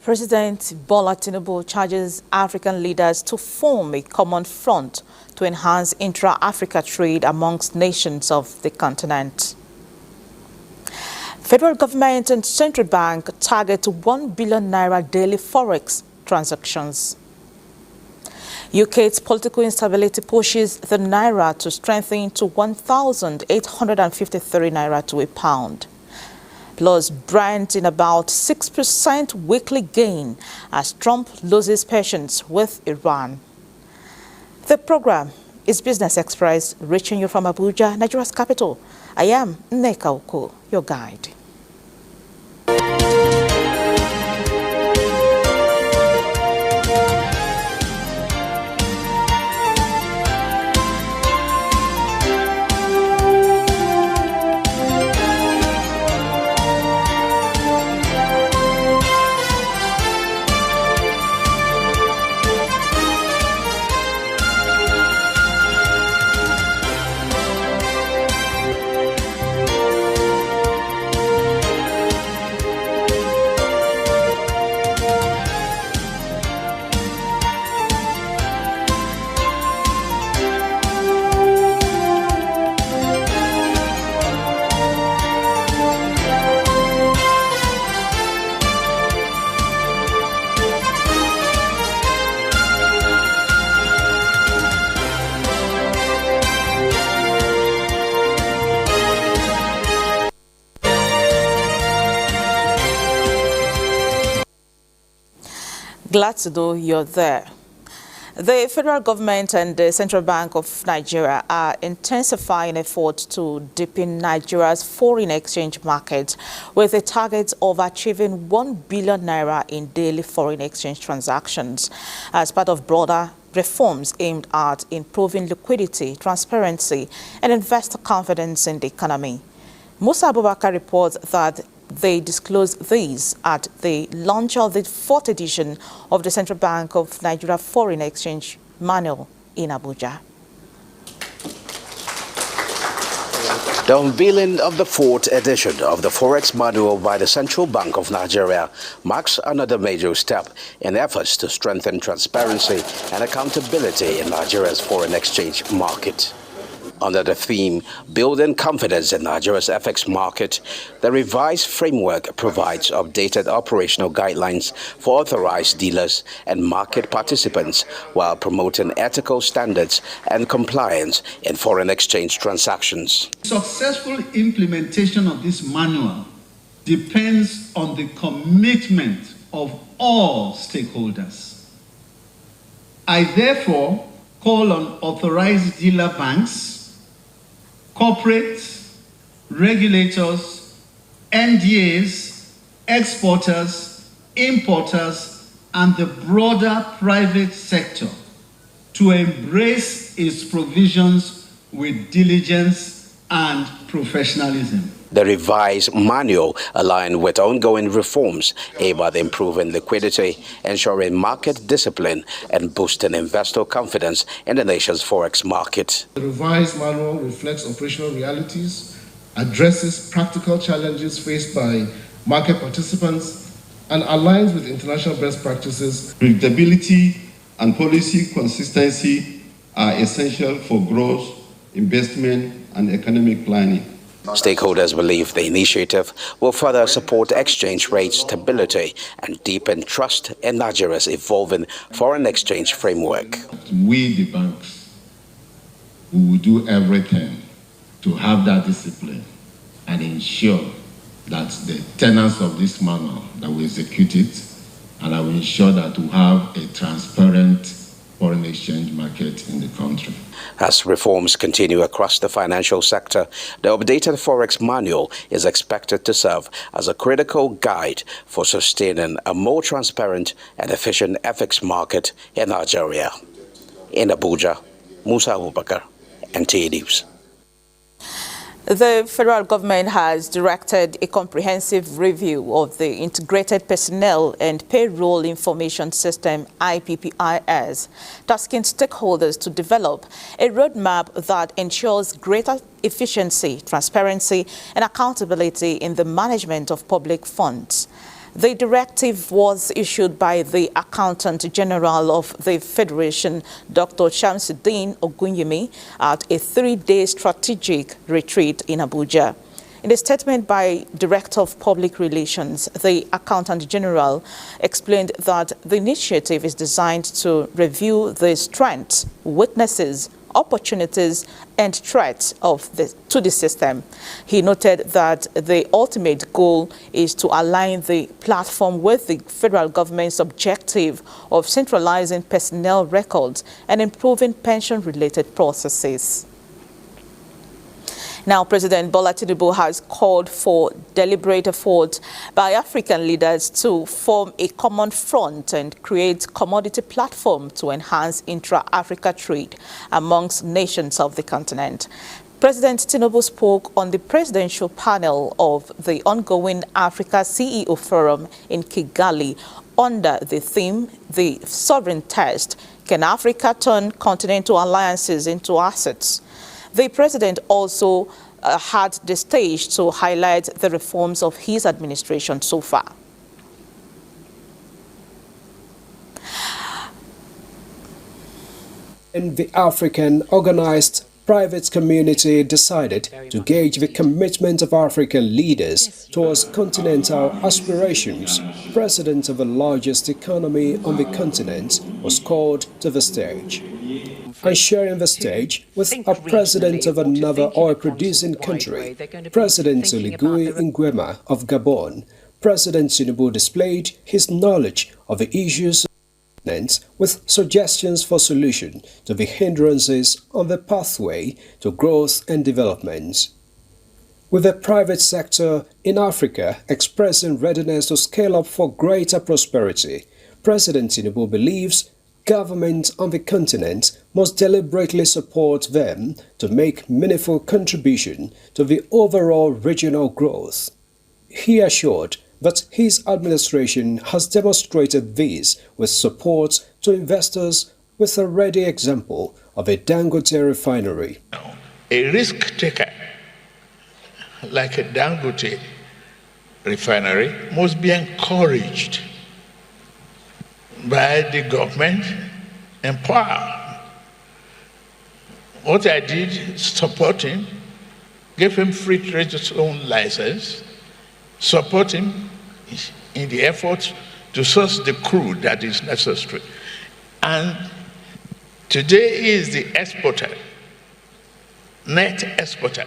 President Bola Tinubu charges African leaders to form a common front to enhance intra-Africa trade amongst nations of the continent. Federal government and central bank target 1 billion naira daily forex transactions. UK's political instability pushes the naira to strengthen to 1,853 naira to a pound. Plus, Brent in about 6% weekly gain as Trump loses patience with Iran. The program is Business Express, reaching you from Abuja, Nigeria's capital. I am Nneka Oko, your guide. Glad to know you're there. The federal government and the Central Bank of Nigeria are intensifying efforts to deepen Nigeria's foreign exchange market with a target of achieving 1 billion naira in daily foreign exchange transactions as part of broader reforms aimed at improving liquidity, transparency, and investor confidence in the economy. Musa Abubakar reports that they disclosed these at the launch of the 4th edition of the Central Bank of Nigeria Foreign Exchange Manual in Abuja. The unveiling of the 4th edition of the Forex Manual by the Central Bank of Nigeria marks another major step in efforts to strengthen transparency and accountability in Nigeria's foreign exchange market. Under the theme, Building Confidence in Nigeria's FX Market, the revised framework provides updated operational guidelines for authorized dealers and market participants while promoting ethical standards and compliance in foreign exchange transactions. Successful implementation of this manual depends on the commitment of all stakeholders. I therefore call on authorized dealer banks, corporates, regulators, NDAs, exporters, importers, and the broader private sector to embrace its provisions with diligence and professionalism. The revised manual aligned with ongoing reforms aimed at improving liquidity, ensuring market discipline, and boosting investor confidence in the nation's forex market. The revised manual reflects operational realities, addresses practical challenges faced by market participants, and aligns with international best practices. Predictability and policy consistency are essential for growth, investment, and economic planning. Stakeholders believe the initiative will further support exchange rate stability and deepen trust in Nigeria's evolving foreign exchange framework. We, the banks, we will do everything to have that discipline and ensure that the tenets of this manual, that we execute it, and I will ensure that we have a transparent foreign exchange market in the country. As reforms continue across the financial sector, the updated Forex Manual is expected to serve as a critical guide for sustaining a more transparent and efficient FX market in Nigeria. In Abuja, Musa Abubakar, NTA News. The federal government has directed a comprehensive review of the Integrated Personnel and Payroll Information System, IPPIS, tasking stakeholders to develop a roadmap that ensures greater efficiency, transparency, and accountability in the management of public funds. The directive was issued by the Accountant General of the Federation, Dr. Shamsuddin Ogunyemi, at a 3-day strategic retreat in Abuja. In a statement by Director of Public Relations, the Accountant General explained that the initiative is designed to review the strengths, weaknesses, opportunities and threats to the system. He noted that the ultimate goal is to align the platform with the federal government's objective of centralizing personnel records and improving pension-related processes. Now, President Bola Tinubu has called for deliberate effort by African leaders to form a common front and create commodity platform to enhance intra-Africa trade amongst nations of the continent. President Tinubu spoke on the presidential panel of the ongoing Africa CEO Forum in Kigali under the theme, The Sovereign Test, Can Africa Turn Continental Alliances into Assets? The president also had the stage to highlight the reforms of his administration so far. And the African organized private community decided to gauge the commitment of African leaders towards continental aspirations. President of the largest economy on the continent was called to the stage. And sharing the stage with a president of another oil-producing country, President Oligui Nguema of Gabon, President Tinubu displayed his knowledge of the issues with suggestions for solution to the hindrances on the pathway to growth and development. With the private sector in Africa expressing readiness to scale up for greater prosperity, President Tinubu believes government on the continent must deliberately support them to make meaningful contribution to the overall regional growth. He assured that his administration has demonstrated this with support to investors with a ready example of a Dangote refinery. A risk taker like a Dangote refinery must be encouraged by the government and power. What I did, support him, gave him free trade zone license, support him in the effort to source the crude that is necessary. And today he is the exporter, net exporter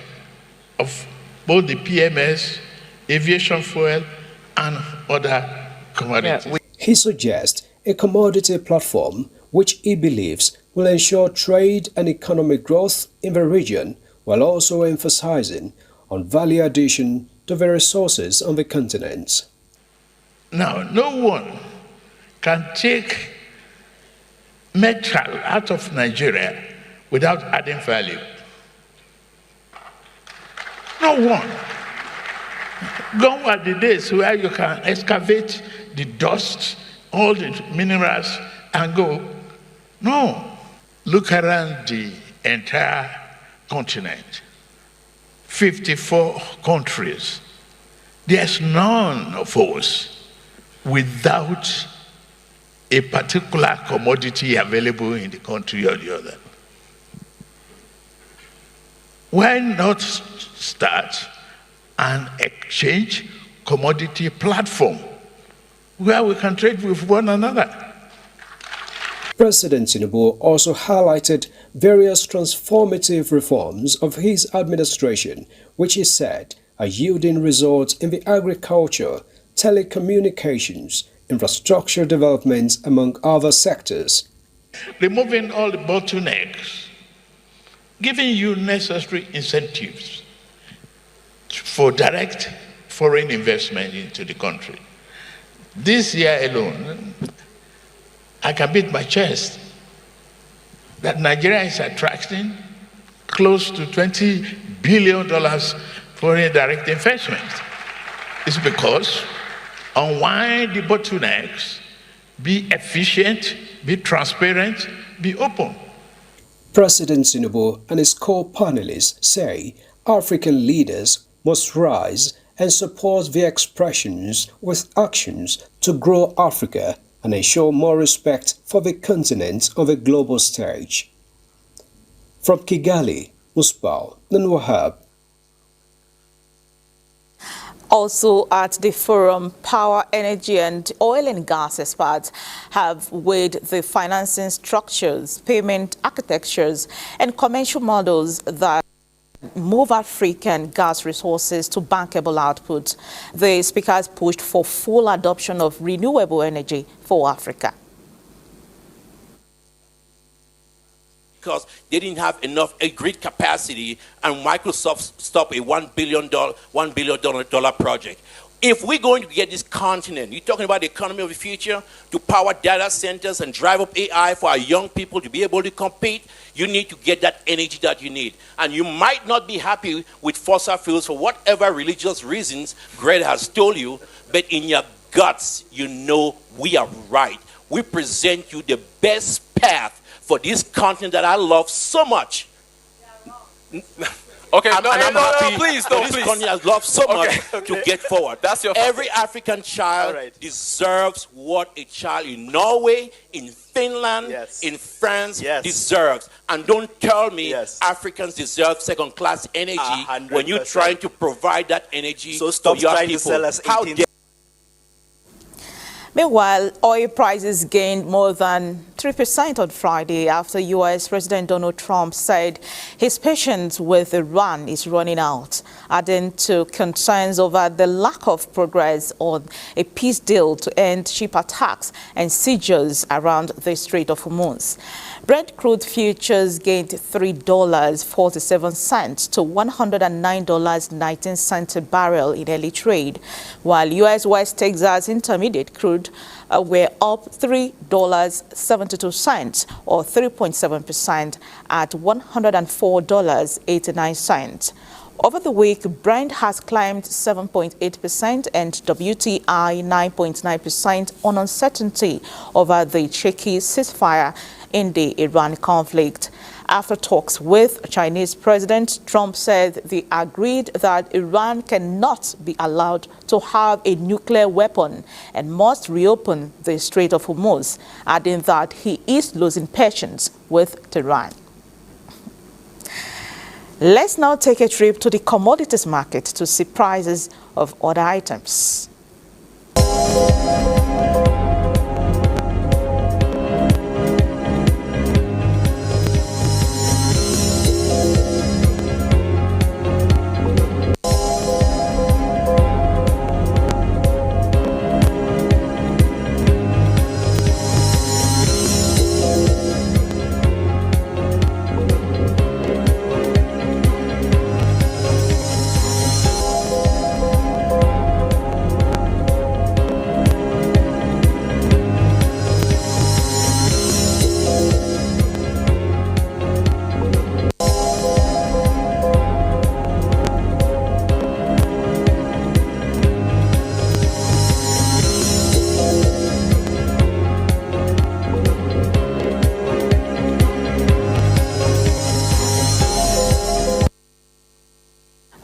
of both the PMS, aviation fuel, and other commodities. He suggests a commodity platform which he believes will ensure trade and economic growth in the region while also emphasizing on value addition to the resources on the continent. Now, no one can take metal out of Nigeria without adding value. No one. Gone are the days where you can excavate the dust, all the minerals, and go. No. Look around the entire continent. 54 countries. There's none of us without a particular commodity available in the country or the other. Why not start an exchange commodity platform where we can trade with one another? President Tinubu also highlighted various transformative reforms of his administration, which he said are yielding results in the agriculture, telecommunications, infrastructure development, among other sectors. Removing all the bottlenecks, giving you necessary incentives for direct foreign investment into the country. This year alone, I can beat my chest that Nigeria is attracting close to $20 billion foreign direct investment. It's because unwind the bottlenecks, be efficient, be transparent, be open. President Tinubu and his co-panelists say African leaders must rise and support their expressions with actions to grow Africa and ensure more respect for the continent on the global stage. From Kigali, Musbal Wahab. Also at the forum, power, energy and oil and gas experts have weighed the financing structures, payment architectures and commercial models that move African gas resources to bankable output. The speakers pushed for full adoption of renewable energy for Africa. Because they didn't have enough grid capacity, and Microsoft stopped a $1 billion project. If we're going to get this continent, you're talking about the economy of the future, to power data centers and drive up AI for our young people to be able to compete, you need to get that energy that you need. And you might not be happy with fossil fuels for whatever religious reasons Greg has told you, but in your guts, you know we are right. We present you the best path for this continent that I love so much. Okay, I'm happy please, for this continent I love so much to get forward. That's your Every African child deserves what a child in Norway, in Finland, in France deserves. And don't tell me Africans deserve second-class energy 100%. When you're trying to provide that energy so stop for your trying people. To sell us How dare Meanwhile, oil prices gained more than 3% on Friday after U.S. President Donald Trump said his patience with Iran is running out, adding to concerns over the lack of progress on a peace deal to end ship attacks and sieges around the Strait of Hormuz. Brent crude futures gained $3.47 to $109.19 a barrel in early trade, while U.S. West Texas Intermediate crude were up $3.72 or 3.7% at $104.89. Over the week, Brent has climbed 7.8% and WTI 9.9% on uncertainty over the shaky ceasefire in the Iran conflict. After talks with Chinese President, Trump said they agreed that Iran cannot be allowed to have a nuclear weapon and must reopen the Strait of Hormuz, adding that he is losing patience with Tehran. Let's now take a trip to the commodities market to see prices of other items.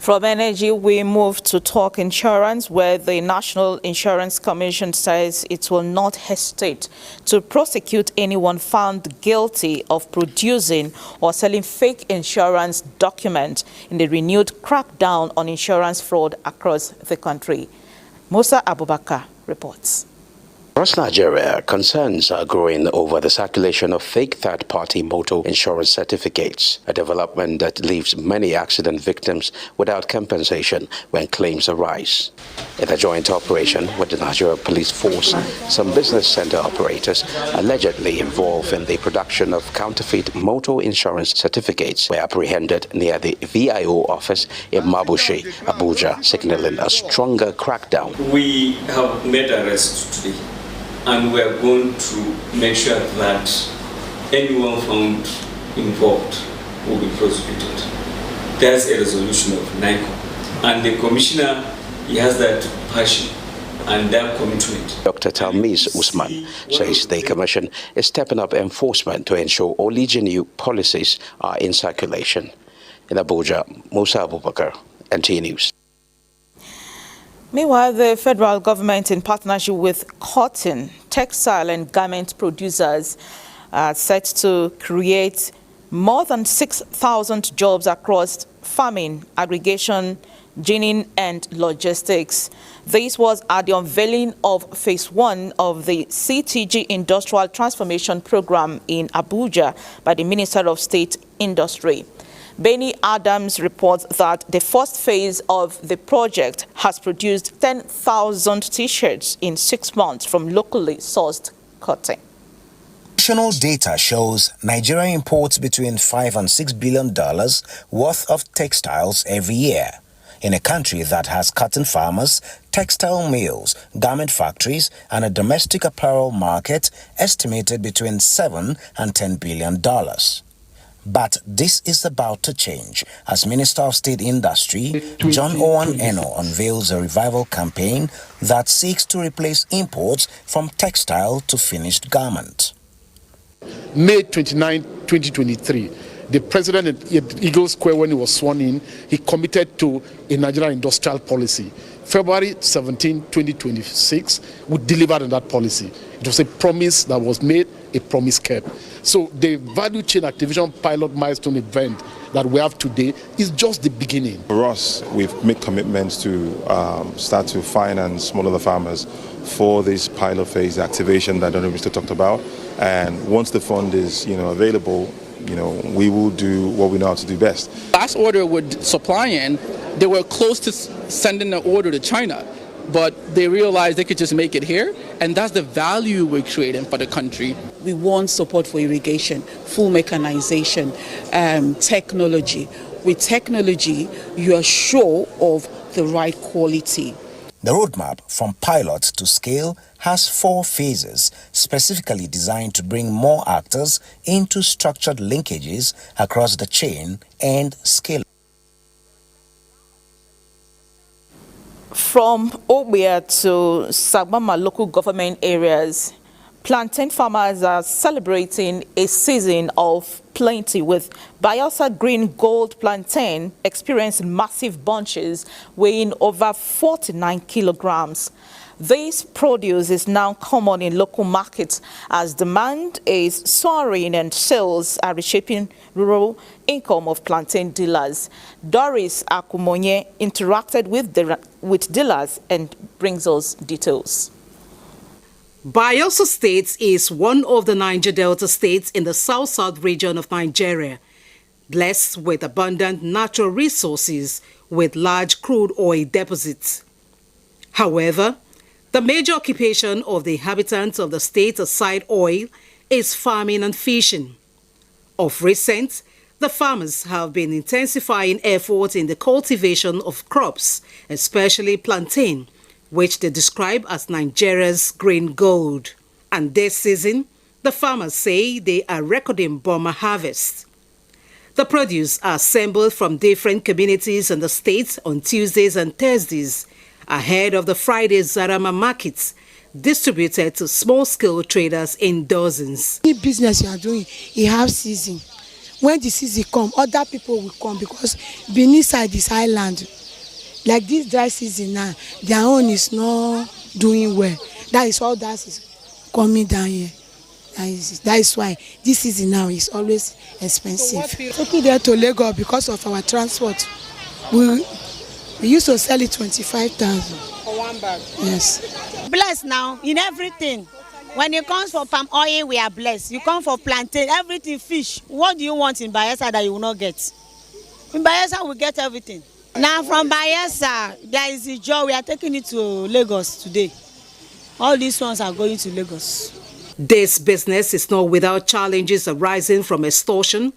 From energy, we move to talk insurance, where the National Insurance Commission says it will not hesitate to prosecute anyone found guilty of producing or selling fake insurance documents in the renewed crackdown on insurance fraud across the country. Musa Abubakar reports. Across Nigeria, concerns are growing over the circulation of fake third-party motor insurance certificates, a development that leaves many accident victims without compensation when claims arise. In a joint operation with the Nigeria Police Force, some business center operators allegedly involved in the production of counterfeit motor insurance certificates were apprehended near the VIO office in Mabushi, Abuja, signaling a stronger crackdown. We have made arrests today, and we are going to make sure that anyone found involved will be prosecuted. There's a resolution of NICO, and the commissioner, he has that passion and that commitment. Dr. Talmiz Usman says the commission is stepping up enforcement to ensure all genuine policies are in circulation. In Abuja, Musa Abubakar, NT News. Meanwhile, the federal government, in partnership with cotton, textile and garment producers, are set to create more than 6,000 jobs across farming, aggregation, ginning and logistics. This was at the unveiling of Phase 1 of the CTG Industrial Transformation Program in Abuja by the Minister of State Industry. Benny Adams reports that the first phase of the project has produced 10,000 T-shirts in 6 months from locally sourced cotton. National data shows Nigeria imports between $5 and $6 billion worth of textiles every year. In a country that has cotton farmers, textile mills, garment factories, and a domestic apparel market estimated between $7 and $10 billion. But this is about to change as Minister of State Industry, John Owen Eno, unveils a revival campaign that seeks to replace imports from textile to finished garment. May 29, 2023, the president at Eagle Square, when he was sworn in, he committed to a Nigerian industrial policy. February 17, 2026, we delivered on that policy. It was a promise that was made, a promise kept. So the value chain activation pilot milestone event that we have today is just the beginning. For us, we've made commitments to start to finance smaller farmers for this pilot phase activation that Dr. Mr. talked about. And once the fund is available, we will do what we know how to do best. Last order with supply in, they were close to sending an order to China, but they realized they could just make it here, and that's the value we're creating for the country. We want support for irrigation, full mechanization, technology. With technology, you are sure of the right quality. The roadmap from pilot to scale has 4 phases, specifically designed to bring more actors into structured linkages across the chain and scale. From Obuja to Sagbama local government areas, plantain farmers are celebrating a season of plenty, with Bayelsa Green Gold plantain experiencing massive bunches weighing over 49 kilograms. This produce is now common in local markets as demand is soaring and sales are reshaping rural income of plantain dealers. Doris Akumonye interacted with dealers and brings us details. Bayelsa State is one of the Niger Delta states in the south-south region of Nigeria, blessed with abundant natural resources with large crude oil deposits. However, the major occupation of the inhabitants of the state aside oil is farming and fishing. Of recent, the farmers have been intensifying efforts in the cultivation of crops, especially plantain, which they describe as Nigeria's green gold. And this season, the farmers say they are recording bomber harvests. The produce are assembled from different communities in the state on Tuesdays and Thursdays, ahead of the Friday Zarama markets, distributed to small-scale traders in dozens. Any business you are doing, you have season. When the season comes, other people will come because beneath side this island, like this dry season now, their own is not doing well. That is all that is coming down here. That is why this season now is always expensive. Taking there to Lagos because of our transport. We used to sell it 25,000 for one bag. Yes. Blessed now in everything. When it comes for palm oil, we are blessed. You come for plantain, everything, fish. What do you want in Bayelsa that you will not get? In Bayelsa, we get everything. Now from Bayelsa, there is a job. We are taking it to Lagos today. All these ones are going to Lagos. This business is not without challenges arising from extortion,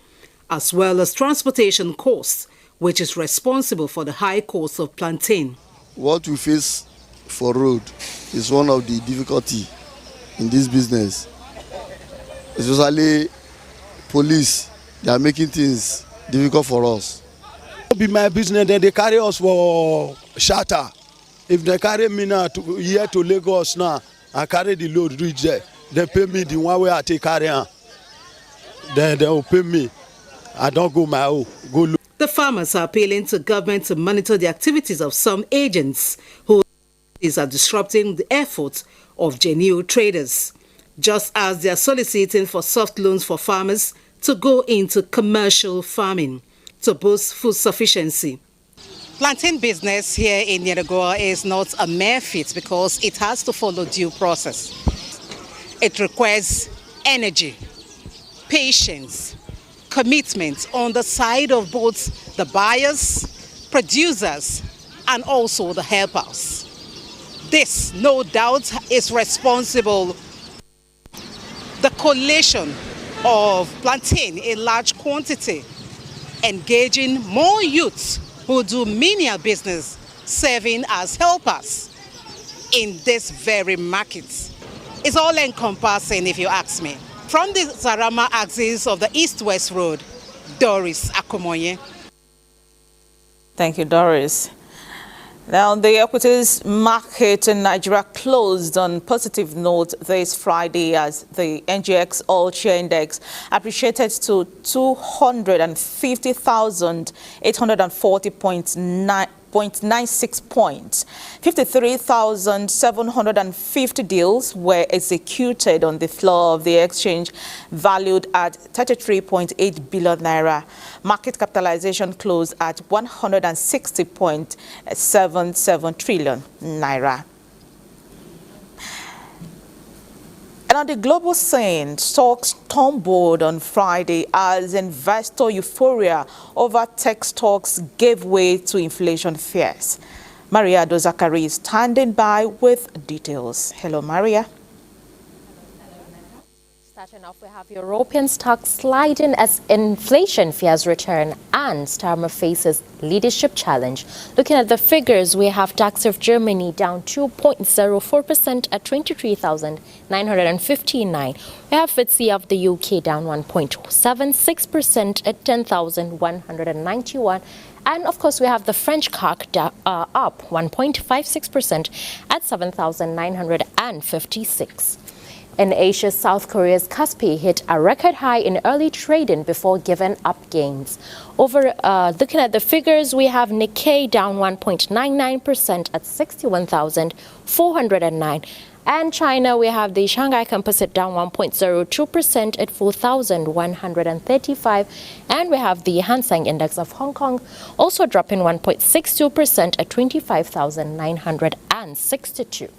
as well as transportation costs, which is responsible for the high cost of plantain. What we face for road is one of the difficulty in this business. Especially police, they are making things difficult for us. Be my business, then they carry us for shatter. If they carry me now here to Lagos now, I carry the load reach there. They pay me the one way I take carry on. Then they will pay me. I don't go my own. Go look. The farmers are appealing to government to monitor the activities of some agents who These are disrupting the efforts of genuine traders, just as they are soliciting for soft loans for farmers to go into commercial farming to boost food sufficiency. Plantain business here in Yenagoa is not a mere feat because it has to follow due process. It requires energy, patience, commitment on the side of both the buyers, producers, and also the helpers. This, no doubt, is responsible the collation of plantain in large quantity, engaging more youths who do menial business, serving as helpers in this very market. It's all encompassing, if you ask me. From the Zarama axis of the East-West Road, Doris Akomoye. Thank you, Doris. Now, the equities market in Nigeria closed on positive note this Friday as the NGX All Share Index appreciated to 250,840.96 points. 53,750 deals were executed on the floor of the exchange, valued at 33.8 billion naira. Market capitalization closed at 160.77 trillion naira. And on the global scene, stocks tumbled on Friday as investor euphoria over tech stocks gave way to inflation fears. Maria Dozakari is standing by with details. Hello, Maria. Starting off, we have European stocks sliding as inflation fears return and Starmer faces leadership challenge. Looking at the figures, we have DAX of Germany down 2.04% at 23,959. We have FTSE of the UK down 1.76% at 10,191. And of course, we have the French CAC up 1.56% at 7,956. In Asia, South Korea's Kospi hit a record high in early trading before giving up gains. Looking at the figures, we have Nikkei down 1.99% at 61,409. And China, we have the Shanghai Composite down 1.02% at 4,135. And we have the Hang Seng Index of Hong Kong also dropping 1.62% at 25,962.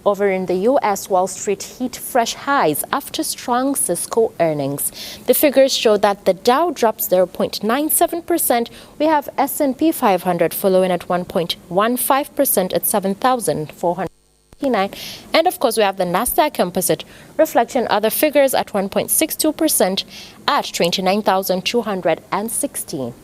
Over in the U.S., Wall Street hit fresh highs after strong Cisco earnings. The figures show that the Dow drops 0.97%. We have S&P 500 following at 1.15% at 7,489. And of course, we have the Nasdaq Composite reflecting other figures at 1.62% at 29,216.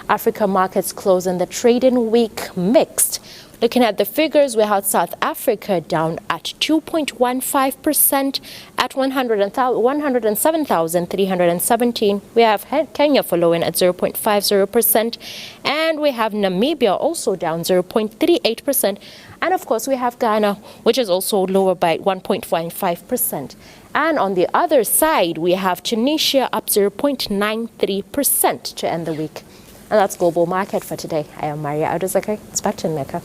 Africa markets closing the trading week mixed. Looking at the figures, we have South Africa down at 2.15% at 107,317. We have Kenya following at 0.50%. And we have Namibia also down 0.38%. And of course, we have Ghana, which is also lower by 1.15%. And on the other side, we have Tunisia up 0.93% to end the week. And that's Global Market for today. I am Maria Adozakari. It's back to Neka.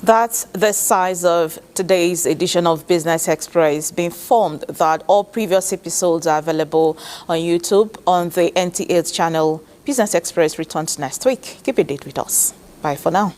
That's the size of today's edition of Business Express. Be informed that all previous episodes are available on YouTube on the NT8 channel. Business Express returns next week. Keep a date with us. Bye for now.